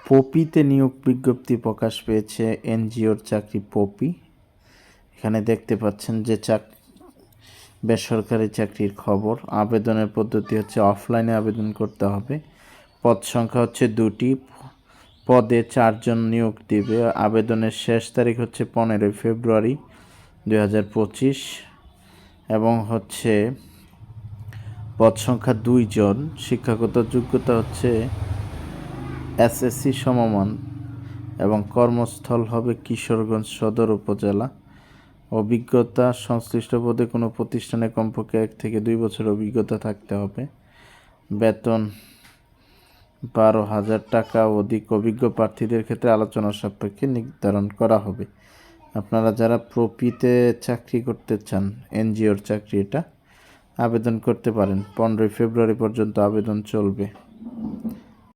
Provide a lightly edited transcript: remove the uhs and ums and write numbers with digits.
পপিতে নিয়োগ বিজ্ঞপ্তি প্রকাশ পেয়েছে এনজিওর চাকরি পপি। এখানে দেখতে পাচ্ছেন যে বেসরকারি চাকরির খবর। আবেদনের পদ্ধতি হচ্ছে অফলাইনে আবেদন করতে হবে। পদ সংখ্যা হচ্ছে 2টি, পদে 4 জন নিয়োগ দিবে। আবেদনের শেষ তারিখ হচ্ছে 15 ফেব্রুয়ারি 2025 এবং হচ্ছে পদ সংখ্যা 2 জন। শিক্ষাগত যোগ্যতা হচ্ছে এসএসসি সমমান এবং কর্মস্থল হবে কিশোরগঞ্জ সদর উপজেলা। অভিজ্ঞতা সংশ্লিষ্ট পদে কোনো প্রতিষ্ঠানে কমপক্ষে 1 থেকে 2 বছর অভিজ্ঞতা থাকতে হবে। বেতন 12,000 টাকা, অধিক অভিজ্ঞ প্রার্থীদের ক্ষেত্রে আলোচনা সাপেক্ষে নির্ধারণ করা হবে। আপনারা যারা প্রপিতে চাকরি করতে চান, এনজিওর চাকরি, এটা আবেদন করতে পারেন। 15 ফেব্রুয়ারি পর্যন্ত আবেদন চলবে।